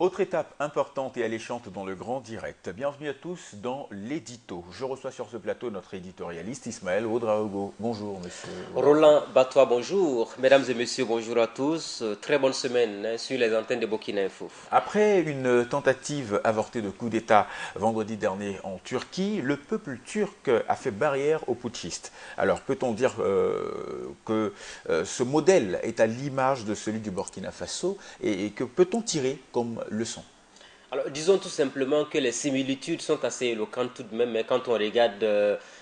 Autre étape importante et alléchante dans le grand direct. Bienvenue à tous dans l'édito. Je reçois sur ce plateau notre éditorialiste Ismaël Ouedraogo. Bonjour monsieur Ouedraogo. Roland Batois, bonjour. Mesdames et messieurs, bonjour à tous. Très bonne semaine sur les antennes de Burkina Info. Après une tentative avortée de coup d'État vendredi dernier en Turquie, le peuple turc a fait barrière aux putschistes. Alors peut-on dire que ce modèle est à l'image de celui du Burkina Faso et que peut-on tirer comme leçon? Alors, disons tout simplement que les similitudes sont assez éloquentes tout de même, mais quand on regarde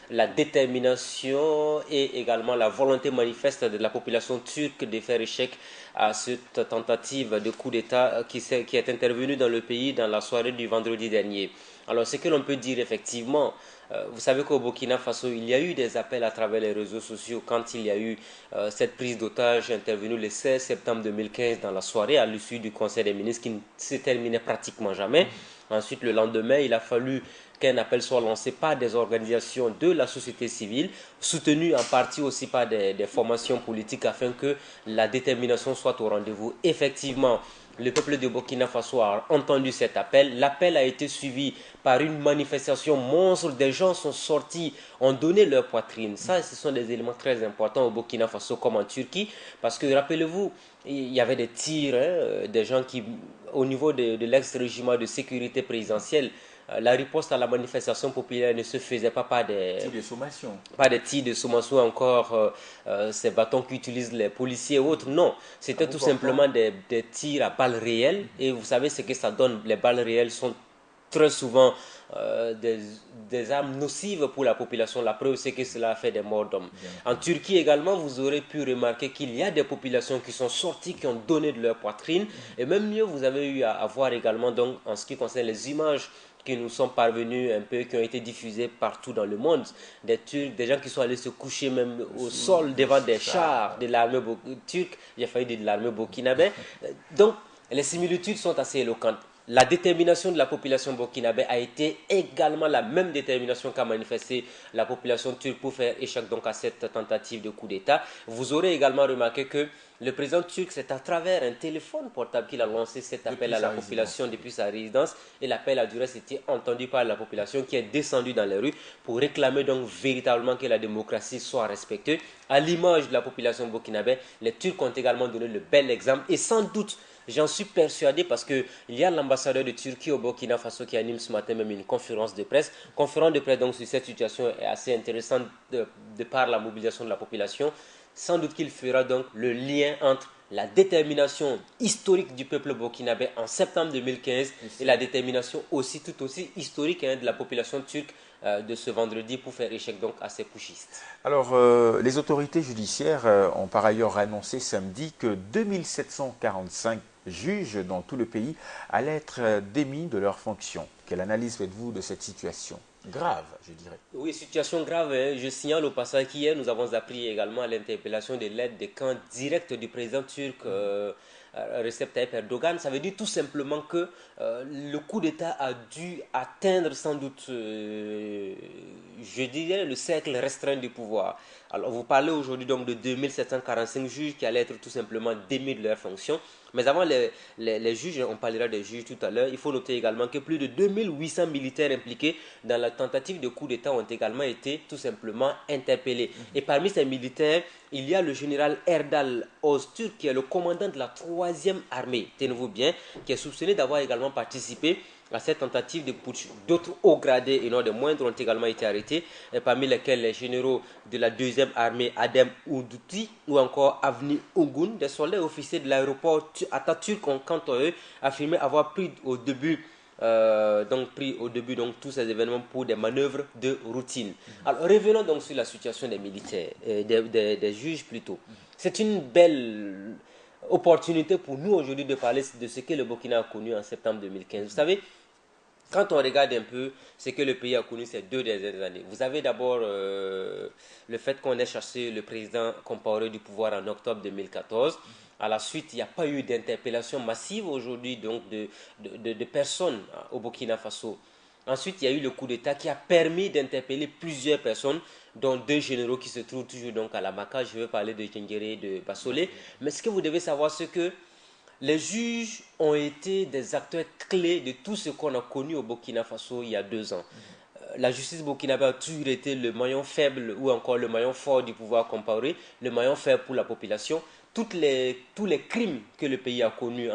la détermination et également la volonté manifeste de la population turque de faire échec à cette tentative de coup d'État qui est intervenue dans le pays dans la soirée du vendredi dernier. Alors, ce que l'on peut dire effectivement, vous savez qu'au Burkina Faso, il y a eu des appels à travers les réseaux sociaux quand il y a eu cette prise d'otage intervenue le 16 septembre 2015 dans la soirée à l'issue du Conseil des ministres qui ne se terminait pratiquement jamais. Ensuite, le lendemain, il a fallu qu'un appel soit lancé par des organisations de la société civile, soutenues en partie aussi par des formations politiques afin que la détermination soit au rendez-vous. Effectivement, le peuple de Burkina Faso a entendu cet appel. L'appel a été suivi par une manifestation monstre. Des gens sont sortis, ont donné leur poitrine. Ça, ce sont des éléments très importants au Burkina Faso comme en Turquie. Parce que, rappelez-vous, il y avait des tirs, des gens qui, au niveau de l'ex-régiment de sécurité présidentielle, la riposte à la manifestation populaire ne se faisait pas par des tirs de sommation, encore ces bâtons qu'utilisent les policiers et autres. Non, c'était tout simplement des tirs à balles réelles. Et vous savez ce que ça donne. Les balles réelles sont très souvent des armes nocives pour la population. La preuve, c'est que cela a fait des morts d'hommes. En Turquie également, vous aurez pu remarquer qu'il y a des populations qui sont sorties, qui ont donné de leur poitrine. Et même mieux, vous avez eu à voir également, donc, en ce qui concerne les images qui nous sont parvenus un peu, qui ont été diffusés partout dans le monde. Des Turcs, des gens qui sont allés se coucher même au sol devant des chars de l'armée turque, j'ai failli dire de l'armée burkinabé. Donc, les similitudes sont assez éloquentes. La détermination de la population burkinabé a été également la même détermination qu'a manifesté la population turque pour faire échec donc à cette tentative de coup d'État. Vous aurez également remarqué que le président turc, c'est à travers un téléphone portable qu'il a lancé cet appel à la population depuis sa résidence. Et l'appel a du reste été entendu par la population qui est descendue dans les rues pour réclamer donc véritablement que la démocratie soit respectée. À l'image de la population burkinabé, les Turcs ont également donné le bel exemple et sans doute, j'en suis persuadé parce qu'il y a l'ambassadeur de Turquie au Burkina Faso qui anime ce matin même une conférence de presse. Conférence de presse donc sur cette situation est assez intéressante de par la mobilisation de la population. Sans doute qu'il fera donc le lien entre la détermination historique du peuple burkinabé en septembre 2015 et la détermination aussi tout aussi historique de la population turque de ce vendredi pour faire échec donc à ces putschistes. Alors, les autorités judiciaires ont par ailleurs annoncé samedi que 2745 juges dans tout le pays allaient être démis de leurs fonctions. Quelle analyse faites-vous de cette situation? Grave, je dirais. Oui, situation grave. Je signale au passage qu'hier, nous avons appris également l'interpellation de l'aide de camp direct du président turc Recep Tayyip Erdogan. Ça veut dire tout simplement que le coup d'État a dû atteindre sans doute, je dirais, le cercle restreint du pouvoir. Alors, vous parlez aujourd'hui donc de 2745 juges qui allaient être tout simplement démis de leurs fonctions. Mais avant les juges, on parlera des juges tout à l'heure, il faut noter également que plus de 2800 militaires impliqués dans la tentative de coup d'État ont également été tout simplement interpellés. Et parmi ces militaires, il y a le général Erdal Öztürk, qui est le commandant de la 3e armée, tenez-vous bien, qui est soupçonné d'avoir également participé à cette tentative de putsch. D'autres hauts gradés et non des moindres ont également été arrêtés, parmi lesquels les généraux de la 2e armée Adem Uduti ou encore Avni Ungun. Des soldats officiers de l'aéroport Atatürk ont quant à eux affirmé avoir pris au début donc tous ces événements pour des manœuvres de routine. Alors revenons donc sur la situation des militaires, des juges plutôt. C'est une belle opportunité pour nous aujourd'hui de parler de ce que le Burkina a connu en septembre 2015. Vous savez, quand on regarde un peu ce que le pays a connu ces 2 dernières années, vous avez d'abord le fait qu'on ait chassé le président Compaoré du pouvoir en octobre 2014. À la suite, il n'y a pas eu d'interpellation massive aujourd'hui donc de personnes au Burkina Faso. Ensuite, il y a eu le coup d'État qui a permis d'interpeller plusieurs personnes, dont 2 généraux qui se trouvent toujours donc à la Maka. Je veux parler de Djengere et de Bassolé. Mais ce que vous devez savoir, c'est que les juges ont été des acteurs clés de tout ce qu'on a connu au Burkina Faso il y a 2 ans. La justice burkinabé a toujours été le maillon faible ou encore le maillon fort du pouvoir comparé, le maillon faible pour la population. Tous les crimes que le pays a connus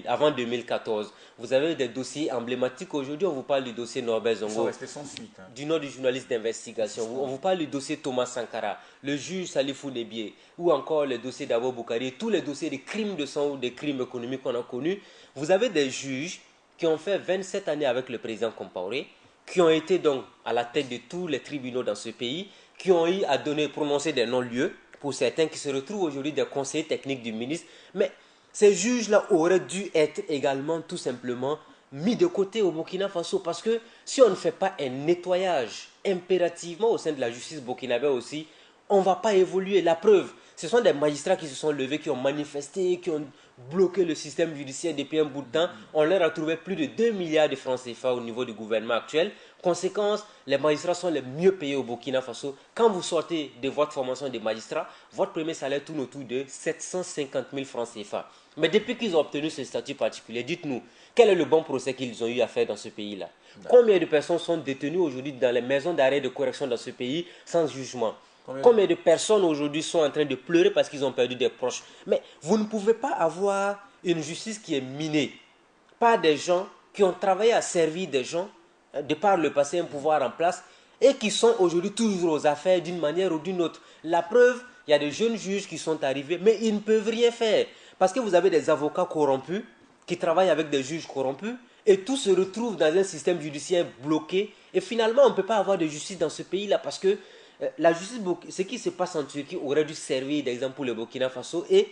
avant 2014, vous avez des dossiers emblématiques. Aujourd'hui, on vous parle du dossier Norbert Zongo. Ils sont restés sans suite. Du nom du journaliste d'investigation. On vous parle du dossier Thomas Sankara, le juge Salifou Nebié, ou encore le dossier d'Abo Boukari, tous les dossiers des crimes de sang ou des crimes économiques qu'on a connus. Vous avez des juges qui ont fait 27 années avec le président Compaoré, qui ont été donc à la tête de tous les tribunaux dans ce pays, qui ont eu à prononcer des non-lieux, pour certains qui se retrouvent aujourd'hui des conseillers techniques du ministre. Mais ces juges-là auraient dû être également tout simplement mis de côté au Burkina Faso, parce que si on ne fait pas un nettoyage impérativement au sein de la justice burkinabé aussi, on ne va pas évoluer. La preuve, ce sont des magistrats qui se sont levés, qui ont manifesté, qui ont bloqué le système judiciaire depuis un bout de temps. On leur a trouvé plus de 2 milliards de francs CFA au niveau du gouvernement actuel. Conséquence, les magistrats sont les mieux payés au Burkina Faso. Quand vous sortez de votre formation de magistrat, votre premier salaire tourne autour de 750 000 francs CFA. Mais depuis qu'ils ont obtenu ce statut particulier, dites-nous, quel est le bon procès qu'ils ont eu à faire dans ce pays-là? Combien de personnes sont détenues aujourd'hui dans les maisons d'arrêt de correction dans ce pays sans jugement? Combien de personnes aujourd'hui sont en train de pleurer parce qu'ils ont perdu des proches? Mais vous ne pouvez pas avoir une justice qui est minée par des gens qui ont travaillé à servir des gens, de par le passé, un pouvoir en place, et qui sont aujourd'hui toujours aux affaires d'une manière ou d'une autre. La preuve, il y a des jeunes juges qui sont arrivés, mais ils ne peuvent rien faire. Parce que vous avez des avocats corrompus qui travaillent avec des juges corrompus, et tout se retrouve dans un système judiciaire bloqué. Et finalement, on ne peut pas avoir de justice dans ce pays-là, parce que la justice, ce qui se passe en Turquie aurait dû servir d'exemple pour le Burkina Faso. Et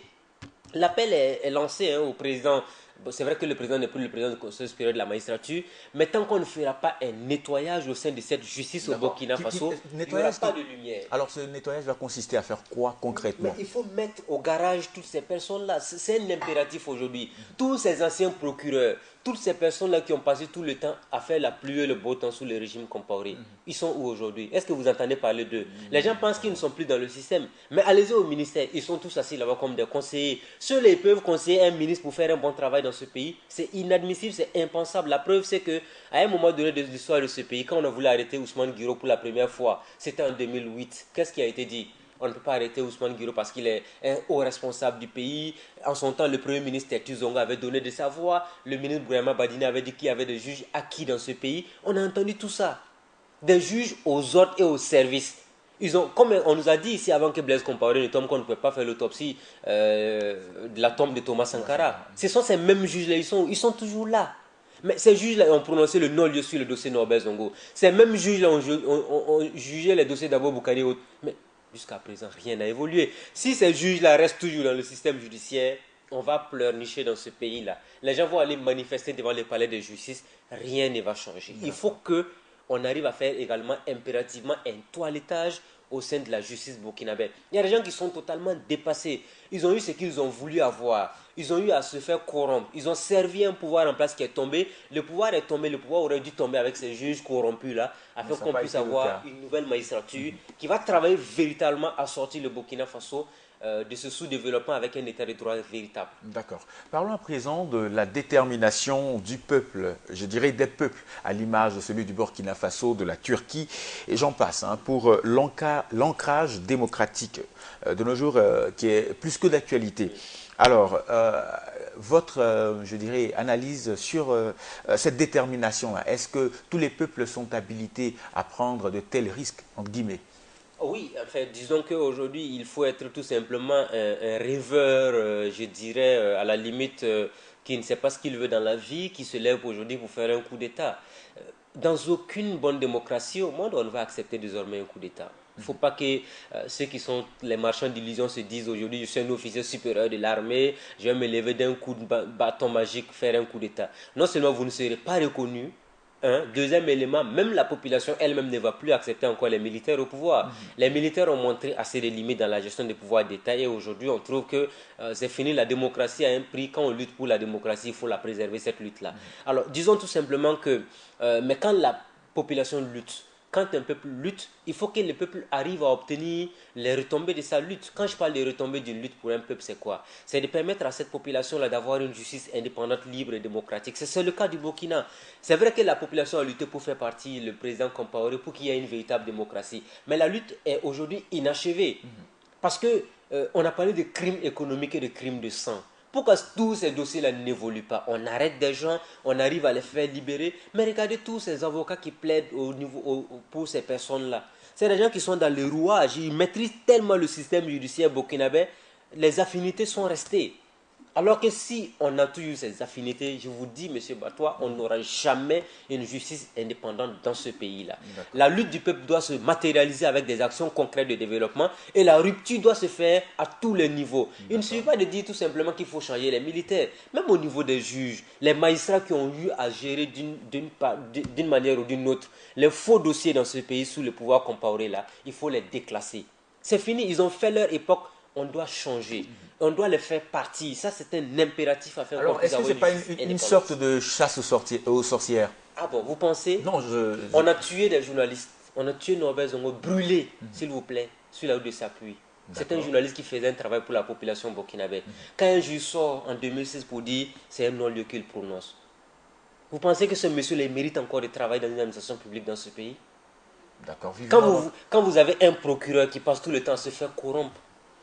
l'appel est lancé au président. C'est vrai que le président n'est plus le président du Conseil supérieur de la magistrature, mais tant qu'on ne fera pas un nettoyage au sein de cette justice au Burkina Faso, il n'y aura pas de lumière. Alors ce nettoyage va consister à faire quoi concrètement? Mais il faut mettre au garage toutes ces personnes-là. C'est un impératif aujourd'hui. Tous ces anciens procureurs, toutes ces personnes-là qui ont passé tout le temps à faire la pluie et le beau temps sous le régime Compaoré, ils sont où aujourd'hui? Est-ce que vous entendez parler d'eux? Les gens pensent qu'ils ne sont plus dans le système. Mais allez-y au ministère, ils sont tous assis là-bas comme des conseillers. Ceux-là, ils peuvent conseiller un ministre pour faire un bon travail dans ce pays. C'est inadmissible, c'est impensable. La preuve, c'est qu'à un moment donné de l'histoire de ce pays, quand on a voulu arrêter Ousmane Guiro pour la première fois, c'était en 2008. Qu'est-ce qui a été dit? On ne peut pas arrêter Ousmane Guiro parce qu'il est un haut responsable du pays. En son temps, le premier ministre Tertu Zonga avait donné de sa voix. Le ministre Bouyama Badine avait dit qu'il y avait des juges acquis dans ce pays. On a entendu tout ça. Des juges aux ordres et aux services. Comme on nous a dit ici avant que Blaise Compaoré ne tombe, qu'on ne pouvait pas faire l'autopsie de la tombe de Thomas Sankara. Ce sont ces mêmes juges-là, ils sont toujours là. Mais ces juges-là ont prononcé le non-lieu sur le dossier Norbert Zongo. Ces mêmes juges-là ont jugé les dossiers d'Abo Boukari. Mais jusqu'à présent, rien n'a évolué. Si ces juges-là restent toujours dans le système judiciaire, on va pleurnicher dans ce pays-là. Les gens vont aller manifester devant les palais de justice. Rien ne va changer. Il faut qu'on arrive à faire également impérativement un toilettage au sein de la justice burkinabé. Il y a des gens qui sont totalement dépassés. Ils ont eu ce qu'ils ont voulu avoir. Ils ont eu à se faire corrompre. Ils ont servi un pouvoir en place qui est tombé. Le pouvoir est tombé. Le pouvoir aurait dû tomber avec ces juges corrompus-là, afin qu'on puisse avoir une nouvelle magistrature qui va travailler véritablement à sortir le Burkina Faso de ce sous-développement avec un état de droit véritable. D'accord. Parlons à présent de la détermination du peuple, je dirais des peuples, à l'image de celui du Burkina Faso, de la Turquie, et j'en passe, pour l'ancrage démocratique de nos jours qui est plus que d'actualité. Alors, votre, je dirais, analyse sur cette détermination, est-ce que tous les peuples sont habilités à prendre de tels risques, entre guillemets? Oui, en fait, disons qu'aujourd'hui, il faut être tout simplement un rêveur, je dirais, à la limite, qui ne sait pas ce qu'il veut dans la vie, qui se lève aujourd'hui pour faire un coup d'État. Dans aucune bonne démocratie au monde, on va accepter désormais un coup d'État. Il ne faut pas que ceux qui sont les marchands d'illusions se disent aujourd'hui, je suis un officier supérieur de l'armée, je vais me lever d'un coup de bâton magique, faire un coup d'État. Non seulement vous ne serez pas reconnu, deuxième élément, même la population elle-même ne va plus accepter encore les militaires au pouvoir. Les militaires ont montré assez de limites dans la gestion des pouvoirs d'État et aujourd'hui on trouve que c'est fini, la démocratie a un prix. Quand on lutte pour la démocratie, il faut la préserver, cette lutte-là. Alors disons tout simplement que, mais quand la population lutte, quand un peuple lutte, il faut que le peuple arrive à obtenir les retombées de sa lutte. Quand je parle des retombées d'une lutte pour un peuple, c'est quoi? C'est de permettre à cette population-là d'avoir une justice indépendante, libre et démocratique. C'est le cas du Burkina. C'est vrai que la population a lutté pour faire partie, le président Compaoré, pour qu'il y ait une véritable démocratie. Mais la lutte est aujourd'hui inachevée. Parce que on a parlé de crimes économiques et de crimes de sang. Pourquoi tous ces dossiers-là n'évoluent pas? On arrête des gens, on arrive à les faire libérer, mais regardez tous ces avocats qui plaident pour ces personnes-là. C'est des gens qui sont dans le rouage, ils maîtrisent tellement le système judiciaire burkinabé, les affinités sont restées. Alors que si on a toujours ces affinités, je vous dis, M. Batois, on n'aura jamais une justice indépendante dans ce pays-là. La lutte du peuple doit se matérialiser avec des actions concrètes de développement et la rupture doit se faire à tous les niveaux. Il ne suffit pas de dire tout simplement qu'il faut changer les militaires. Même au niveau des juges, les magistrats qui ont eu à gérer d'une manière ou d'une autre les faux dossiers dans ce pays sous le pouvoir Compaoré là, il faut les déclasser. C'est fini, ils ont fait leur époque. On doit changer. On doit les faire partie. Ça, c'est un impératif à faire. Alors, est-ce que ce n'est pas une sorte de chasse aux sorcières? Ah bon, vous pensez? Non, On a tué des journalistes. On a tué Norbert Zongo, brûlé, s'il vous plaît, sur la route de Sapuy. C'est un journaliste qui faisait un travail pour la population burkinabé. Quand un juge sort en 2006 pour dire c'est un non-lieu qu'il prononce, vous pensez que ce monsieur-là mérite encore de travailler dans une administration publique dans ce pays? D'accord. Quand vous avez un procureur qui passe tout le temps à se faire corrompre,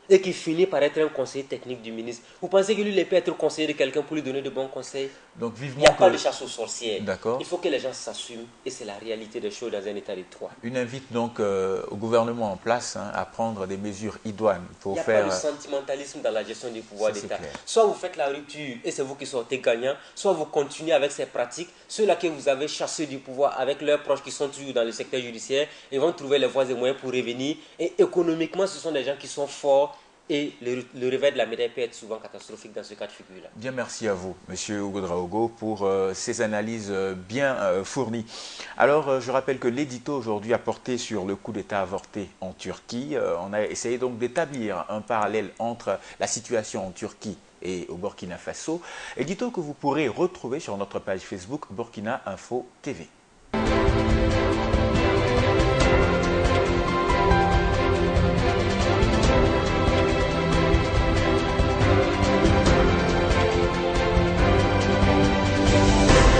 et qui finit par être un conseiller technique du ministre. Vous pensez que lui, il peut être conseiller de quelqu'un pour lui donner de bons conseils? Donc, vivement il n'y a pas de chasse aux sorcières. D'accord. Il faut que les gens s'assument et c'est la réalité des choses dans un état de droit. Une invite donc au gouvernement en place à prendre des mesures idoines pour faire... Il n'y a pas de sentimentalisme dans la gestion du pouvoir d'État. Soit vous faites la rupture et c'est vous qui sortez gagnant, soit vous continuez avec ces pratiques. Ceux-là que vous avez chassés du pouvoir avec leurs proches qui sont toujours dans le secteur judiciaire, ils vont trouver les voies et moyens pour revenir. Et économiquement, ce sont des gens qui sont forts. Et le revers de la médaille peut être souvent catastrophique dans ce cas de figure-là. Bien, merci à vous, M. Hugo Draogo, pour ces analyses bien fournies. Alors, je rappelle que l'édito aujourd'hui a porté sur le coup d'État avorté en Turquie. On a essayé donc d'établir un parallèle entre la situation en Turquie et au Burkina Faso. Édito que vous pourrez retrouver sur notre page Facebook Burkina Info TV.